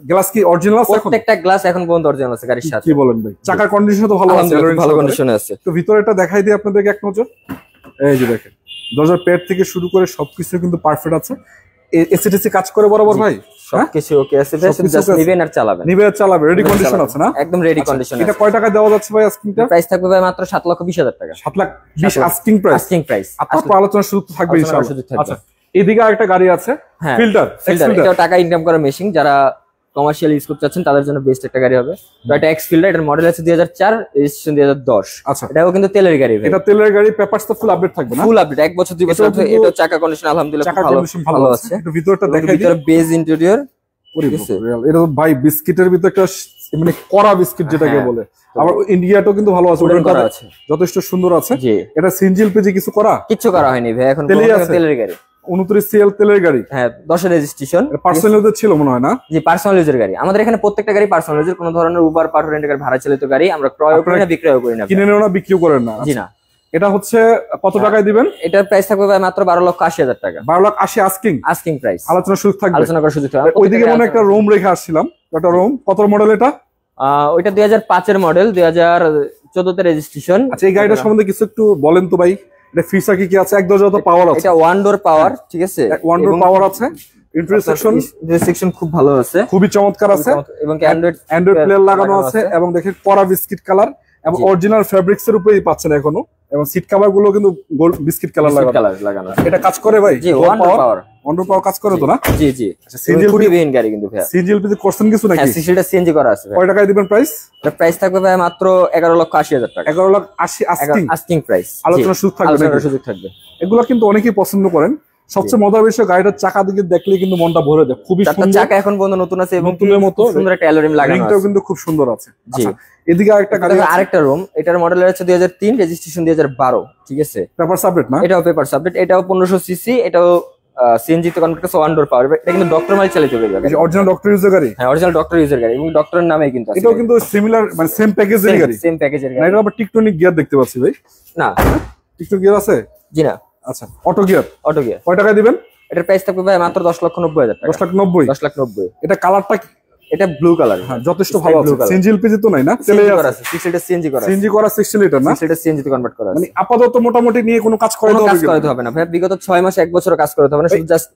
S1: গ্লাস কি অরিজিনাল আছে?
S3: প্রত্যেকটা গ্লাস এখন পর্যন্ত অরিজিনাল আছে গাড়ির সাথে।
S1: কি বলেন ভাই? চাকার কন্ডিশন তো ভালো আছে,
S3: ভালো কন্ডিশনে আছে।
S1: তো ভিতরেটা দেখাই দিই আপনাদেরকে এক নজর। এই যে দেখেন, দরজার প্যাড থেকে শুরু করে সবকিছু কিন্তু পারফেক্ট আছে। এসিটিসি কাজ করে বরাবর ভাই?
S3: সবকিছু ওকে আছে, জাস্ট নিবেন আর চালাবেন।
S1: নিবে আর চালাবে, রেডি কন্ডিশন আছে না?
S3: একদম রেডি কন্ডিশন আছে।
S1: এটা কয় টাকা দেওয়া যাচ্ছে ভাই আস্কিংটা?
S3: প্রাইস থাকবে ভাই মাত্র 7,20,000 টাকা।
S1: 7,20,000 আস্কিং প্রাইস।
S3: Asking price.
S1: আপনার আলোচনা শুরু থাকবে ইনশাআল্লাহ। আচ্ছা, এদিকে আরেকটা গাড়ি আছে, ফিল্টার।
S3: এটাও টাকা ইনকাম করার মেশিন, যারা কমার্শিয়াল ইউজ করতে চাচ্ছেন তাদের জন্য বেস্ট একটা গাড়ি হবে। তো এটা এক্স ফিল্টার, এটার মডেল আছে 2004, রেজিস্ট্রেশন 2010।
S1: আচ্ছা,
S3: এটাও কিন্তু তেলের গাড়ি ভাই।
S1: এটা তেলের গাড়ি, পেপারস তো ফুল আপডেট থাকবে না?
S3: ফুল আপডেট, 1 বছর 2 বছর। এটা চাকা কন্ডিশন আলহামদুলিল্লাহ ভালো আছে।
S1: একটু ভিতরটা দেখাই দিই।
S3: ভিতরে বেজ ইন্টেরিয়র,
S1: এটা ভাই বিস্কিটের ভিতরে একটা মানে কড়া বিস্কিট যেটাকে বলে। আবার ইন্ডিয়াটাও কিন্তু ভালো আছে, যথেষ্ট সুন্দর আছে। এটা সিএনজি এলপিজি কিছু করা?
S3: কিছু করা হয়নি ভাই, এখন তেলের গাড়ি।
S1: 29 সিএল তেলের গাড়ি।
S3: হ্যাঁ, 10 এর রেজিস্ট্রেশন।
S1: পার্সোনাল ইউজের ছিল মনে হয় না?
S3: জি, পার্সোনাল ইউজের গাড়ি। আমাদের এখানে প্রত্যেকটা গাড়ি পার্সোনাল ইউজের, কোনো ধরনের উবার পার্ট রেন্ট গাড়ি, ভাড়া চালিত গাড়ি আমরা ক্রয় করি না, বিক্রয় করি না।
S1: কিনে নেও না, বিক্রিও করেন না?
S3: জি না।
S1: এটা হচ্ছে কত টাকায় দিবেন?
S3: এটার প্রাইস থাকবে ভাই মাত্র 12,80,000 টাকা।
S1: 12,80,000
S3: আস্কিং প্রাইস।
S1: আলোচনা সুযোগ থাকবে,
S3: আলোচনা করার সুযোগ থাকবে।
S1: ওইদিকে মনে একটা রুম রেখে আসছিলাম, একটা রুম কত মডেল এটা?
S3: ওইটা 2005 এর মডেল, 2014 তে রেজিস্ট্রেশন।
S1: আচ্ছা, এই গাড়িটার সম্বন্ধে কিছু একটু বলেন তো ভাই। এটা ফিচার কি কি আছে? এক দরজা তো পাওয়ার আছে?
S3: এটা ওয়ান ডোর পাওয়ার, ঠিক আছে,
S1: ওয়ান ডোর পাওয়ার আছে।
S3: ইন্টারসেকশন খুব ভালো আছে,
S1: খুবই চমৎকার আছে, এবং অ্যান্ড্রয়েড প্লেয়ার লাগানো আছে, এবং দেখেন কড়া বিস্কিট কালার, এবং অরিজিনাল ফেব্রিক্স এর উপরেই পাচ্ছেন এখনো, এবং সিট কভার গুলো কিন্তু গোল্ড বিস্কিট কালার লাগানো। এটা কাজ করে ভাই?
S3: জি, ওয়ান ডোর পাওয়ার কাজ করে তো না? জি জি।
S1: সিএনজি
S3: এলপিজি গাড়ি কিন্তু ভাই।
S1: সিএনজি এলপিজি করছেন কিছু নাকি?
S3: হ্যাঁ, সিএনজিটা সিএনজি করা আছে ভাই।
S1: কয় টাকায় দিবেন প্রাইস?
S3: এর প্রাইস থাকবে ভাই মাত্র 11,80,000 টাকা।
S1: 11,80,000
S3: আস্কিং প্রাইস।
S1: আলোচনা সুযোগ থাকবে।
S3: আলোচনার সুযোগ থাকবে।
S1: এগুলো কিন্তু অনেকেই পছন্দ করেন, সবচেয়ে মজার বিষয় গাড়িটার চাকা দিকে দেখলে কিন্তু মনটা ভরে যায়, খুবই সুন্দর।
S3: চাকা এখন পর্যন্ত নতুন আছে এবং
S1: নতুনের মতো
S3: সুন্দর একটা অ্যালুমিনিয়াম লাগানো
S1: রিংটাও
S3: আছে।
S1: কিন্তু খুব সুন্দর আছে।
S3: জি।
S1: এদিকে আরেকটা গাড়ি আছে,
S3: আরেকটা রুম, এটার মডেল হচ্ছে 2003, রেজিস্ট্রেশন 2012, ঠিক আছে।
S1: পেপার সাবজেক্ট না,
S3: এটাও পেপার সাবজেক্ট, এটাও 1500 সিসি, এটাও সিএনজি তে কনভার্ট করছে, ওয়ান ডোর পাওয়ার। এটা কিন্তু ডক্টর মালিক চালিত গাড়ি,
S1: অরিজিনাল ডক্টর ইউজার গাড়ি।
S3: হ্যাঁ অরিজিনাল ডক্টর ইউজার গাড়ি এবং ডক্টরের নামেই কিন্তু আছে।
S1: এটাও কিন্তু সিমিলার মানে সেম প্যাকেজের গাড়ি,
S3: সেম প্যাকেজের
S1: না
S3: গাড়ি।
S1: এটা আবার টিকটনিক গিয়ার দেখতে পাচ্ছি ভাই।
S3: না
S1: টিকটনিক গিয়ার আছে?
S3: জি না।
S1: আচ্ছা অটো গিয়ার।
S3: Auto gear.
S1: কয় টাকায় দিবেন?
S3: এটার প্রাইস থাকবে ভাই মাত্র 10,90,000 টাকা।
S1: 10,90,000।
S3: 10,90,000।
S1: এটা কালারটা
S3: এটা ব্লু কালার।
S1: হ্যাঁ যথেষ্ট ভালো আছে। সিএনজি এলপিজি তো নাই না, তেলে
S3: করা আছে 6 লিটার সিএনজি করা আছে।
S1: সিএনজি করা 60 লিটার না,
S3: 6 লিটার সিএনজি তে কনভার্ট করা আছে।
S1: মানে আপাতত মোটামুটি নিয়ে কোনো কাজ করে
S3: কাজ করতে হবে না ভাই, বিগত 6 মাস 1 বছর কাজ করতে হবে না, শুধু জাস্ট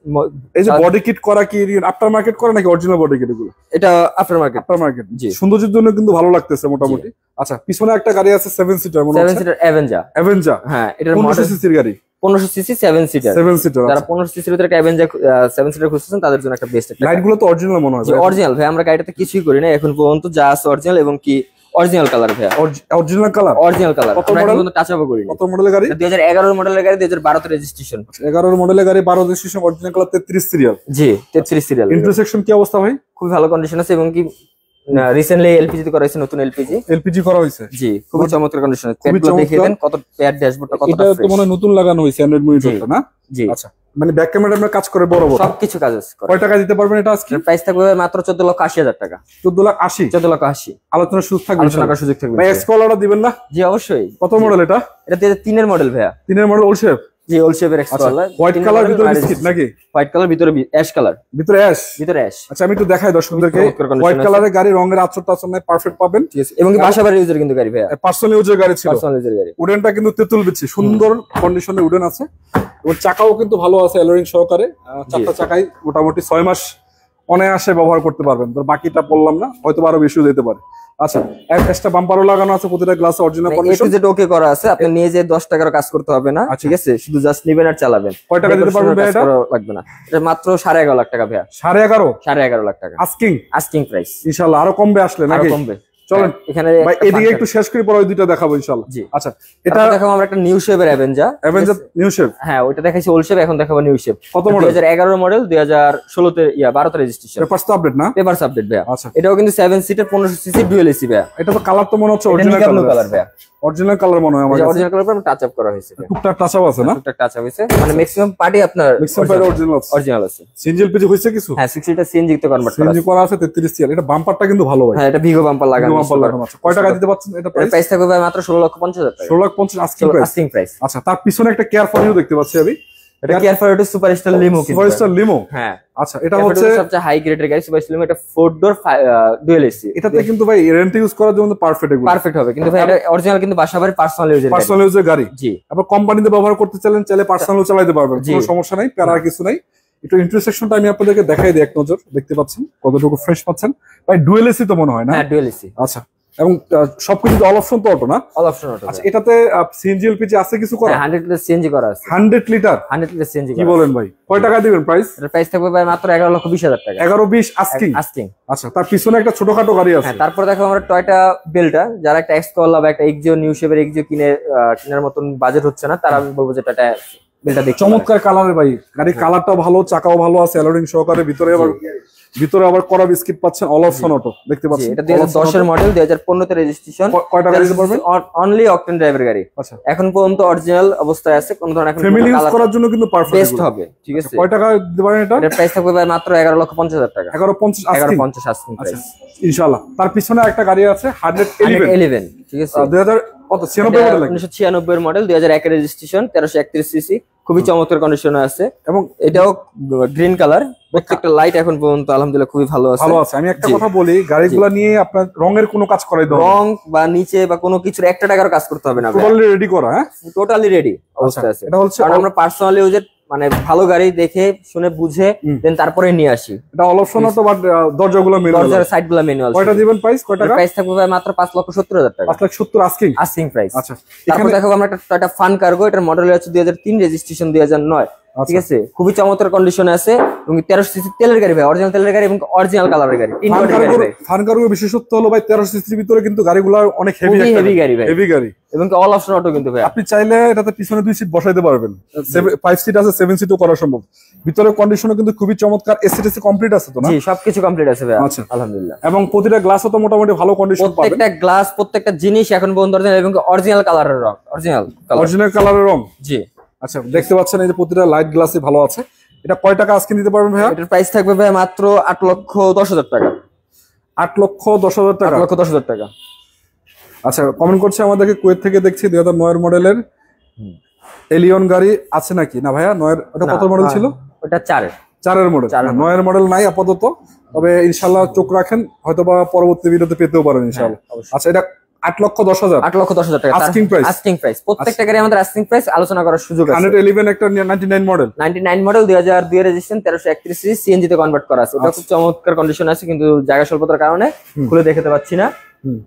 S1: এই যে বডি কিট করা কি আফটার মার্কেট করা নাকি অরিজিনাল বডি কিট এগুলো?
S3: এটা আফটার মার্কেট।
S1: After market.
S3: জি।
S1: সৌন্দর্যের জন্য কিন্তু ভালো লাগতেছে মোটামুটি। আচ্ছা পিছনে একটা গাড়ি আছে 7 সিটার মনে
S3: 7
S1: হচ্ছে,
S3: সিটার অ্যাভেঞ্জার।
S1: অ্যাভেঞ্জার।
S3: হ্যাঁ এটার
S1: 1500
S3: মডেল
S1: সিসির গাড়ি,
S3: 1500 সিসি 7 সিটার।
S1: 7 সিটার।
S3: যারা 1500 সিসির ভিতরে একটা অ্যাভেঞ্জার 7 সিটার খুঁজছেন তাদের জন্য একটা বেস্ট একটা
S1: লাইট গুলো তো অরিজিনাল মনে হয়
S3: যে অরিজিনাল ভাই। আমরা গাড়িটাতে কিছুই করি না এখন পর্যন্ত, যা আছে অরিজিনাল এবং কি অরিজিনাল কালার ভাই,
S1: অরিজিনাল কালার।
S3: Original colour.
S1: কত
S3: আমরা
S1: মডেল?
S3: এখন টাচ আপ করি না।
S1: কত মডেলের গাড়ি?
S3: 2011 মডেলের গাড়ি, 2012 তে রেজিস্ট্রেশন।
S1: 11 মডেলের গাড়ি, 12 রেজিস্ট্রেশন, অরিজিনাল কালার, 33 সিরিয়াল।
S3: জি 33 সিরিয়াল।
S1: ইন্টারসেকশন কি অবস্থা ভাই?
S3: খুব ভালো কন্ডিশন আছে এবং কি রিসেন্টলি এলপিজি তে করা হয়েছে, নতুন এলপিজি।
S1: এলপিজি করা হয়েছে।
S3: জি খুব চমৎকার কন্ডিশন আছে।
S1: খুবই
S3: পেটগুলো দেখিয়ে
S1: চমৎকার।
S3: দেন কত প্যাড ড্যাশবোর্ডটা কতটা
S1: এটা তো
S3: ফ্রেশ।
S1: মনে হয় নতুন লাগানো হয়েছে অ্যান্ড্রয়েড মনিটরটা না?
S3: জি
S1: আচ্ছা মানে ব্যাক ক্যামেরা আমরা কাজ করে বড় বড়
S3: সবকিছু কাজ আছে।
S1: কয় টাকা দিতে পারবেন এটা আজকে?
S3: প্রাইস থাকবে মাত্র 14,80,000 টাকা।
S1: 14,80,000।
S3: 14,80,000
S1: আলোচনার সুযোগ থাকবে,
S3: আলোচনা করার সুযোগ থাকবে।
S1: ভাই এক্সকলারটা দিবেন না?
S3: জি অবশ্যই।
S1: কত মডেল এটা?
S3: এটা 2003 এর মডেল ভাইয়া।
S1: 3 এর মডেল ওল্ড শেপ।
S3: জি ওল্ড শেপের
S1: আচ্ছা
S3: এক্সকলার।
S1: হোয়াইট কালার ভিতরে বিস্কিট নাকি?
S3: হোয়াইট কালার ভিতরে অ্যাশ কালার।
S1: ভিতরে অ্যাশ।
S3: ভিতরে অ্যাশ।
S1: আচ্ছা আমি একটু দেখাই দর্শকদেরকে।
S3: চমৎকার condition
S1: হোয়াইট
S3: আছে।
S1: কালারের গাড়ি, রঙের আঁচড় টাচড় নাই, পারফেক্ট পাবেন।
S3: ঠিক আছে এবং কি বাসাবাড়ি ইউজার কিন্তু গাড়ি ভাইয়া,
S1: পার্সোনাল ইউজের গাড়ি ছিল।
S3: পার্সোনাল ইউজার গাড়ি।
S1: উডেনটা কিন্তু তেঁতুল বিচ্ছি, সুন্দর কন্ডিশনে উডেন আছে এবং চাকাও কিন্তু ভালো আছে অ্যালোরিং সহকারে। চারটা চাকাই মোটামুটি 6 মাস অনায়াসে ব্যবহার করতে পারবেন। তো বাকিটা বললাম না, হয়তো আরো বেশি যেতে পারে। আচ্ছা এক্সট্রা বাম্পারও লাগানো আছে, প্রতিটা গ্লাসে অরিজিনাল কন্ডিশন।
S3: এটু যেট ওকে করা আছে, আপনি নিয়ে যে 10 টাকার কাজ করতে হবে না, ঠিক আছে, শুধু জাস্ট নিবেন আর চালাবেন।
S1: কয় টাকা দিতে পারবেন ভাই এটা?
S3: লাগবে না, এটা মাত্র 11.5 লাখ টাকা ভাইয়া।
S1: 11.5?
S3: 11.5 লাখ টাকা
S1: আস্কিং।
S3: Asking price.
S1: ইনশাআল্লাহ আরো কমবে আসলে
S3: আরো
S1: নাকি?
S3: কমবে।
S1: চলেন
S3: এখানে
S1: ভাই এদিকে একটু শেষ করে পরে ওই দুইটা দেখাবো ইনশাআল্লাহ।
S3: জি।
S1: আচ্ছা
S3: এটা দেখাবো আমরা একটা নিউ শেপের অ্যাভেঞ্জার।
S1: Avenger new shape.
S3: হ্যাঁ ওইটা দেখাইছি ওল্ড শেপ, এখন দেখাবো নিউ শেপ।
S1: কত মডেল?
S3: 2011 মডেল, 2016 তে 12 তে রেজিস্ট্রেশন।
S1: পেপারস তো আপডেট না?
S3: পেপারস আপডেট ভাইয়া।
S1: আচ্ছা
S3: এটাও কিন্তু 7 সিটার 1500 সিসি ডুয়াল এসি ভাইয়া।
S1: এটা তো কালার তো মনে হচ্ছে
S3: এটা
S1: অরিজিনাল
S3: নিকা ব্লু কালার ভাইয়া।
S1: অরিজিনাল কালার মনে হয় আমার কাছে।
S3: অরিজিনাল কালার পর টাচ আপ করা হয়েছে ভাইয়া।
S1: টুকটাক টাচআপ আছে না?
S3: টুকটাক টাচ আপ হয়েছে, মানে ম্যাক্সিমাম পার্টি আপনার
S1: মিক্সার পাইর অরিজিনাল আছে।
S3: অরিজিনাল আছে।
S1: সিঙ্গেল পেজ হইছে কিছু?
S3: হ্যাঁ 6 লিটার সিএনজি তে কনভার্ট করা
S1: সিএনজি
S3: আছে।
S1: করা আছে 33 সিএল। এটা বাম্পারটা কিন্তু ভালো ভাই।
S3: হ্যাঁ এটা ভিগো বাম্পার লাগানো আছে।
S1: বাম্পার লাগানো আছে। কয় টাকা দিতে পারছেন এটা
S3: এর
S1: প্রাইস?
S3: প্রাইস থাকবে ভাই মাত্র 16,50,000 টাকা।
S1: 16,50,000 আস্কিং প্রাইস।
S3: Asking price.
S1: আচ্ছা তার পিছনে একটা কেয়ার ফরিও দেখতে পাচ্ছি আমি।
S3: এটা কেয়ার ফর এটা সুপারস্টার লিমো কিন্তু।
S1: Superstar limo.
S3: হ্যাঁ
S1: আচ্ছা এটা হচ্ছে
S3: সবচেয়ে হাই গ্রেডের গাড়ি সুপারস্টার লিমো। এটা 4 ডোর ডুয়াল এসি।
S1: এটাতে কিন্তু ভাই রেন্ট ইউজ করার জন্য পারফেক্ট এগুলো।
S3: পারফেক্ট হবে কিন্তু ভাই এটা অরিজিনাল কিন্তু বাসাবাড়ির পার্সোনাল ইউজের গাড়ি।
S1: পার্সোনাল ইউজের গাড়ি।
S3: জি।
S1: আবার কোম্পানিতে ব্যবহার করতে চাইলে পার্সোনালও চালাতে পারবেন,
S3: জি।
S1: কোনো সমস্যা নাই, প্যারার কিছু নাই। একটু ইন্টারসেকশনটা আমি আপনাদেরকে দেখাই দিই এক নজর। দেখতে পাচ্ছেন কতটুকু ফ্রেশ পাচ্ছেন ভাই। ডুয়েল এসি তো মনে হয় না?
S3: হ্যাঁ ডুয়াল এসি।
S1: আচ্ছা এবং সবকিছু অল অপশন তো অটো না?
S3: All option auto.
S1: আচ্ছা এটাতে সিএনজি এলপিজি আছে কিছু করা?
S3: হ্যাঁ 100 লিটার সিএনজি করা আছে।
S1: 100 লিটার?
S3: 100 লিটার সিএনজি
S1: কি বলেন ভাই? কয় টাকা দিবেন প্রাইস?
S3: এর প্রাইস থাকবে ভাই মাত্র 11,20,000 টাকা।
S1: 11-20 আস্কিং।
S3: আস্কিং।
S1: আচ্ছা তার পিছনে একটা ছোটখাটো গাড়ি আছে।
S3: হ্যাঁ তারপর দেখো আমরা টয়োটা বেলটা, যারা একটা এক্স করলা বা একটা এক্সিও নিউ শেপের এক্সিও কেনার মতন বাজেট হচ্ছে না, তারা আমি বলবো যে টয়োটা বেলটা দেখতে
S1: চমৎকার কালারের ভাই। গাড়ির কালারটাও ভালো, চাকাও ভালো আছে, অ্যালোরিং সহকারে। ভিতরে আবার করা বিস্কিট পাচ্ছেন, অল অপশন অটো দেখতে
S3: পারে।
S1: পাচ্ছেন।
S3: এটা 2010 এর মডেল, 2015 তে রেজিস্ট্রেশন।
S1: কয় টাকা দিতে পারবেন?
S3: অনলি অকটেন ড্রাইভের গাড়ি।
S1: আচ্ছা
S3: এখন পর্যন্ত অরিজিনাল অবস্থায় আছে, কোন ধরনের এখন
S1: ফ্যামিলি ইউজ করার জন্য কিন্তু পারফেক্ট
S3: বেস্ট হবে। ঠিক আছে
S1: কয় টাকা দিতে পারেন এটা?
S3: এর প্রাইস থাকবে ভাই মাত্র 11,50,000 টাকা।
S1: 11.50 আস্কিং।
S3: 11,50 আস্কিং
S1: আচ্ছা
S3: প্রাইস
S1: ইনশাআল্লাহ। তার পিছনে একটা গাড়ি আছে 111।
S3: ঠিক আছে
S1: 2096 মডেল।
S3: 1996 এর মডেল, 2001 এর রেজিস্ট্রেশন, 1331 সিসি। খুবই চমৎকার কন্ডিশনে আছে
S1: এবং
S3: এটাও গ্রিন কালার। প্রত্যেকটা লাইট এখন পর্যন্ত আলহামদুলিল্লাহ খুবই ভালো আছে।
S1: ভালো আছে। আমি একটা কথা বলি, গাড়িগুলো নিয়ে আপনার রঙের কোনো কাজ করাই দাও,
S3: রং বা নিচে বা কোনো কিছুর 1 টাকার কাজ করতে হবে না,
S1: টোটালি রেডি করা। হ্যাঁ
S3: টোটালি রেডি অবস্থায় আছে।
S1: এটা হচ্ছে
S3: কারণ আমরা পার্সোনাল ইউজের মানে ভালো গাড়ি দেখে শুনে বুঝে দেন তারপরে নিয়ে আসি।
S1: এটা অল অপশন তো, বাট দরজাগুলো ম্যানুয়াল।
S3: দরজার সাইডগুলো ম্যানুয়াল।
S1: কয়টা দিবেন প্রাইস? কয় টাকা?
S3: প্রাইস থাকবে ভাই মাত্র 5,70,000 টাকা।
S1: 5,70,000 আস্কিং।
S3: Asking price.
S1: আচ্ছা
S3: তারপর দেখো আমরা একটা টয়োটা ফান কার্গো, এটার মডেল হচ্ছে 2003, রেজিস্ট্রেশন 2009। ঠিক আছে খুবই চমৎকার কন্ডিশনে আছে এবং 1300 সিসি তেলের গাড়ি ভাই, অরিজিনাল তেলের গাড়ি এবং অরিজিনাল কালারের গাড়ি।
S1: ফান কার্গোর বিশেষত্ব হলো ভাই 1300 সিসির ভিতরে কিন্তু গাড়িগুলো অনেক হেভি
S3: গাড়ি ভাই।
S1: হেভি গাড়ি।
S3: এবং অল অপশন অটো কিন্তু ভাই।
S1: আপনি চাইলে এটাতে পিছনে 2 সিট বসাইতে পারবেন, 5 সিট আছে, 7 সিটও করা সম্ভব। ভিতরের কন্ডিশনও কিন্তু খুবই চমৎকার, এসিটিসি কমপ্লিট আছে তো না?
S3: জি সবকিছু কমপ্লিট আছে ভাই,
S1: আচ্ছা
S3: আলহামদুলিল্লাহ।
S1: এবং প্রতিটা গ্লাসও তো মোটামুটি ভালো কন্ডিশন পাবেন,
S3: প্রত্যেকটা গ্লাস প্রত্যেকটা জিনিস এখন পর্যন্ত অরিজিনাল এবং অরিজিনাল কালারের রং,
S1: অরিজিনাল কালারের রং।
S3: জি
S1: আচ্ছা দেখতে পাচ্ছেন এই যে প্রতিটা লাইট গ্লাসই ভালো আছে। এটা কয় টাকা আজকে নিতে পারবেন ভাইয়া?
S3: এটার প্রাইস থাকবে ভাই মাত্র 8,10,000 টাকা।
S1: 8,10,000 টাকা।
S3: 8,10,000 টাকা।
S1: আচ্ছা কমেন্ট করছে আমাদেরকে, কুয়েত থেকে দেখছি 2009 মডেলের এলিয়ন গাড়ি আছে নাকি? না ভাইয়া, 9 ওটা কত মডেল ছিল?
S3: ওটা 4
S1: মডেল, 9 মডেল নাই আপাতত, তবে ইনশাআল্লাহ চোখ রাখেন, হয়তোবা পরবর্তী ভিডিওতে পেতেও পারেন ইনশাআল্লাহ। আচ্ছা এটা 8,10,000।
S3: 8,10,000 টাকা
S1: আস্কিং প্রাইস।
S3: আস্কিং প্রাইস প্রত্যেকটা গাড়ি আমাদের আস্কিং প্রাইস আলোচনা করার সুযোগ আছে।
S1: 111 একটা 99 model,
S3: 99 model 2002 registration, 1331 CC, CNG তে কনভার্ট করা আছে। এটা খুব চমৎকার কন্ডিশন আছে, কিন্তু জায়গা স্বল্পতার কারণে খুলে দেখাতে পাচ্ছি না।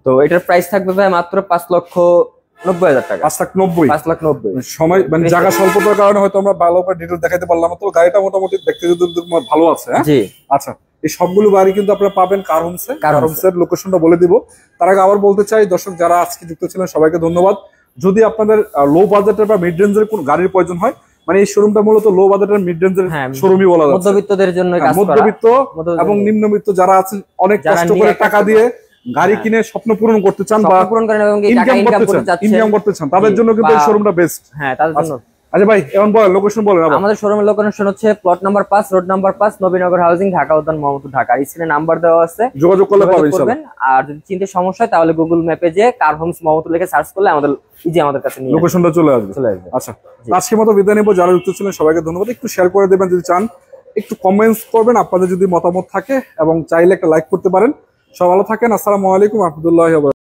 S3: তো এটার প্রাইস থাকবে ভাই মাত্র 5,90,000 টাকা।
S1: 5,90,000।
S3: 5,90,000
S1: সময় মানে জায়গা স্বল্পতার কারণে হয়তো আমরা ভালো করে ডিটেইল দেখাতে পারলাম না, তো গাড়িটা মোটামুটি দেখতে যদি ভালো আছে। হ্যাঁ
S3: জি
S1: আচ্ছা, এই সবগুলো গাড়ি কিন্তু আপনারা পাবেন কার হোমসে।
S3: কার
S1: কার হোমসের লোকেশনটা বলে দিব। তার আগে আবার বলতে চাই, দর্শক যারা আজকে যুক্ত ছিলেন সবাইকে ধন্যবাদ। যদি আপনাদের লো বাজেটের বা মিড রেঞ্জের কোন গাড়ির প্রয়োজন হয়, মানে এই শোরুমটা মূলত লো বাজেটের মিড রেঞ্জের শোরুমই বলা যায়,
S3: মধ্যবিত্তদের জন্য কাজ করা,
S1: মধ্যবিত্ত এবং নিম্নবিত্ত যারা আছেন, অনেক কষ্ট করে টাকা দিয়ে গাড়ি কিনে স্বপ্ন পূরণ করতে চান বা
S3: পূরণ করেন এবং টাকা
S1: ইনকাম করতে চান, তাদের জন্য কিন্তু এই শোরুমটা বেস্ট।
S3: হ্যাঁ তাদের জন্য।
S1: আচ্ছা ভাই এখন বলেন লোকেশন বলেন।
S3: আমাদের শোরুমের লোকেশন হচ্ছে plot number 5, road number 5, Nabinagar housing, Dhaka উদ্যান, মোহাম্মদপুর, ঢাকা। স্ক্রিনে নাম্বার দেওয়া আছে,
S1: যোগাযোগ করলে পাবেন ইনশাআল্লাহ।
S3: আর যদি চিনতে সমস্যা হয় তাহলে গুগল ম্যাপে যে কার হোমস মোহাম্মদপুর লিখে সার্চ করলে আমাদের আমাদের কাছে নিয়ে
S1: লোকেশনটা চলে আসবে। আচ্ছা আজকের মতো বিদায় নেব। যারা যুক্ত ছিলেন সবাইকে ধন্যবাদ। একটু শেয়ার করে দেবেন যদি চান, একটু কমেন্টস করবেন আপনাদের যদি মতামত থাকে, এবং চাইলে একটা লাইক করতে পারেন। সব ভালো থাকেন। আসসালামু আলাইকুম ওয়া রাহমাতুল্লাহি ওয়া বারাকাতুহু।